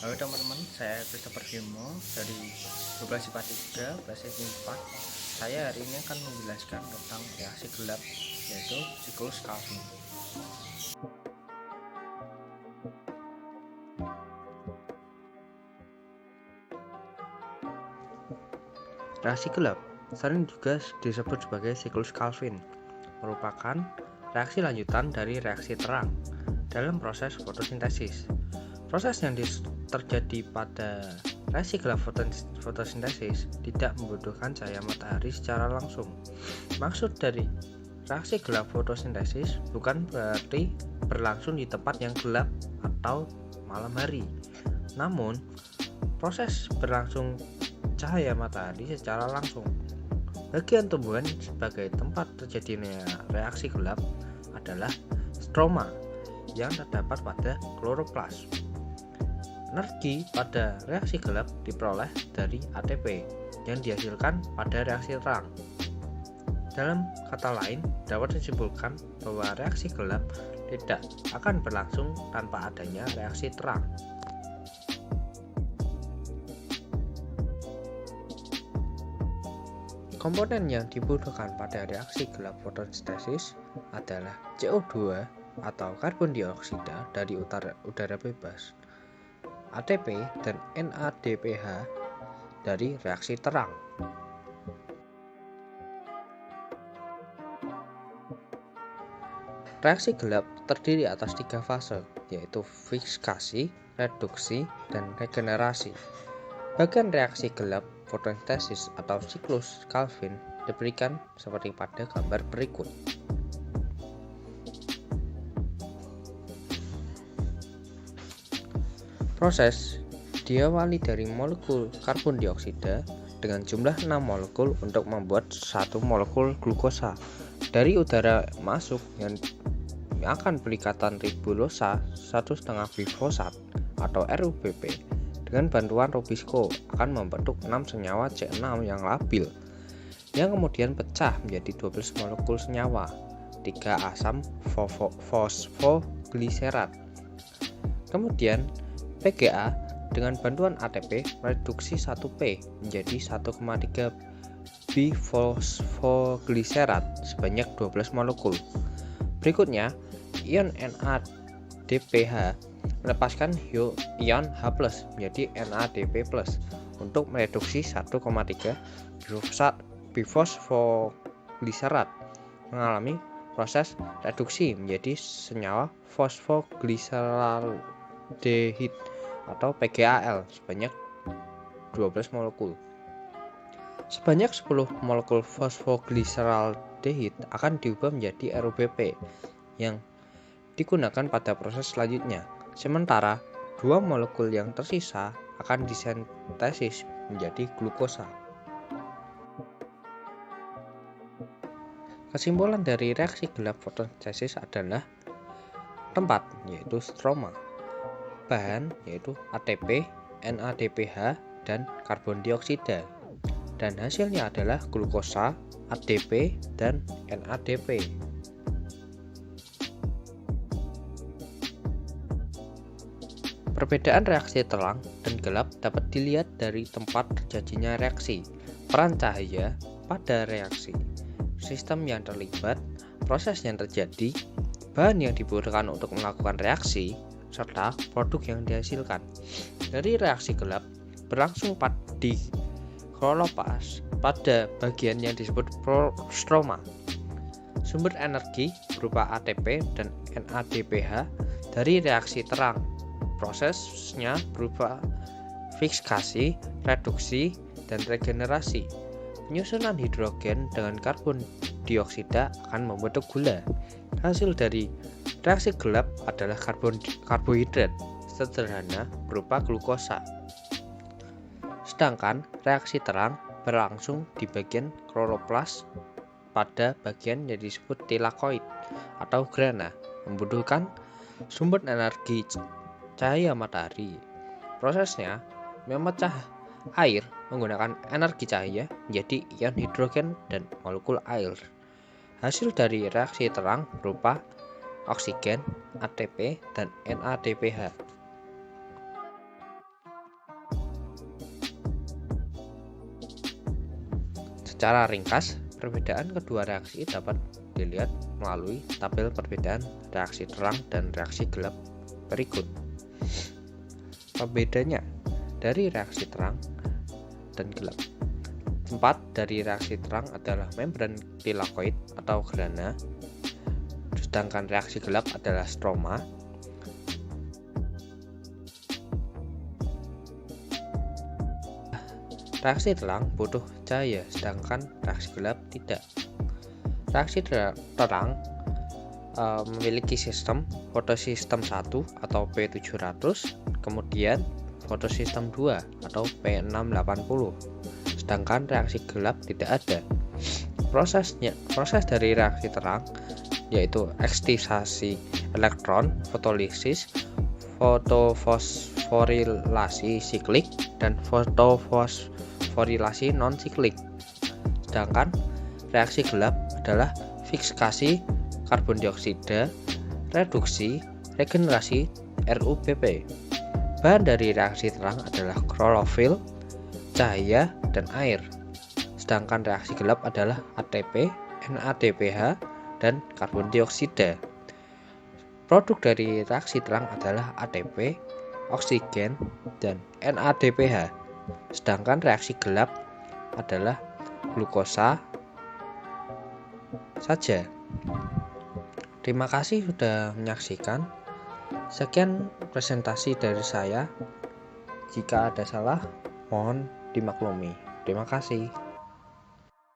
Halo teman-teman, saya Christopher Bimo dari 12 IPA 3, Basic 4. Saya hari ini akan menjelaskan tentang reaksi gelap, yaitu siklus Calvin. Reaksi gelap sering juga disebut sebagai siklus Calvin, merupakan reaksi lanjutan dari reaksi terang dalam proses fotosintesis. Proses yang terjadi pada reaksi gelap fotosintesis tidak membutuhkan cahaya matahari secara langsung. Maksud dari reaksi gelap fotosintesis bukan berarti berlangsung di tempat yang gelap atau malam hari. Namun, proses berlangsung cahaya matahari secara langsung. Bagian tumbuhan sebagai tempat terjadinya reaksi gelap adalah stroma yang terdapat pada kloroplas. Energi pada reaksi gelap diperoleh dari ATP yang dihasilkan pada reaksi terang. Dalam kata lain, dapat disimpulkan bahwa reaksi gelap tidak akan berlangsung tanpa adanya reaksi terang. Komponen yang dibutuhkan pada reaksi gelap fotosintesis adalah CO2 atau karbon dioksida dari udara bebas, ATP dan NADPH dari reaksi terang. Reaksi gelap terdiri atas 3 fase, yaitu fikskasi, reduksi, dan regenerasi. Bagian reaksi gelap fotosintesis atau siklus Calvin diberikan seperti pada gambar berikut. Proses diawali dari molekul karbon dioksida dengan jumlah 6 molekul untuk membuat 1 molekul glukosa. Dari udara masuk yang akan perikatan ribulosa 1,5 bifosat atau RUBP dengan bantuan Rubisco akan membentuk 6 senyawa C6 yang labil yang kemudian pecah menjadi 12 molekul senyawa 3 asam fosfogliserat. Kemudian PGA dengan bantuan ATP mereduksi 1P menjadi 1,3 bifosfogliserat sebanyak 12 molekul. Berikutnya, ion NADPH melepaskan ion H+ menjadi NADP+ untuk mereduksi 1,3 bifosfogliserat mengalami proses reduksi menjadi senyawa fosfogliseraldehid atau PGAL sebanyak 12 molekul. Sebanyak 10 molekul fosfogliseraldehid akan diubah menjadi RUBP yang digunakan pada proses selanjutnya. Sementara 2 molekul yang tersisa akan disintesis menjadi glukosa. Kesimpulan dari reaksi gelap fotosintesis adalah tempat, yaitu stroma, bahan, yaitu ATP, NADPH, dan karbon dioksida, dan hasilnya adalah glukosa, ADP, dan NADP. Perbedaan reaksi terang dan gelap dapat dilihat dari tempat terjadinya reaksi, peran cahaya pada reaksi, sistem yang terlibat, proses yang terjadi, bahan yang dibutuhkan untuk melakukan reaksi, serta produk yang dihasilkan. Dari reaksi gelap berlangsung di kloroplas pada bagian yang disebut stroma. Sumber energi berupa ATP dan NADPH dari reaksi terang. Prosesnya berupa fikskasi, reduksi, dan regenerasi. Penyusunan hidrogen dengan karbon dioksida akan membentuk gula. Hasil dari reaksi gelap adalah karbohidrat sederhana berupa glukosa. Sedangkan reaksi terang berlangsung di bagian kloroplas pada bagian yang disebut tilakoid atau grana, membutuhkan sumber energi cahaya matahari. Prosesnya memecah air menggunakan energi cahaya menjadi ion hidrogen dan molekul air. Hasil dari reaksi terang berupa oksigen, ATP, dan NADPH. Secara ringkas, perbedaan kedua reaksi dapat dilihat melalui tabel perbedaan reaksi terang dan reaksi gelap berikut. Pembedanya dari reaksi terang dan gelap. Tempat dari reaksi terang adalah membran tilakoid atau grana, sedangkan reaksi gelap adalah stroma. Reaksi terang butuh cahaya, sedangkan reaksi gelap tidak. Reaksi terang memiliki sistem fotosistem 1 atau P700, kemudian fotosistem 2 atau P680. Sedangkan reaksi gelap tidak ada. Proses dari reaksi terang yaitu ekstisasi elektron, fotolisis, fotofosforilasi siklik, dan fotofosforilasi non-siklik. Sedangkan reaksi gelap adalah fikskasi karbon dioksida, reduksi, regenerasi, RUBP. Bahan dari reaksi terang adalah klorofil, cahaya, dan air. Sedangkan reaksi gelap adalah ATP, NADPH, dan karbon dioksida. Produk dari reaksi terang adalah ATP, oksigen, dan NADPH. Sedangkan reaksi gelap adalah glukosa saja. Terima kasih sudah menyaksikan. Sekian presentasi dari saya. Jika ada salah, mohon dimaklumi. Terima kasih.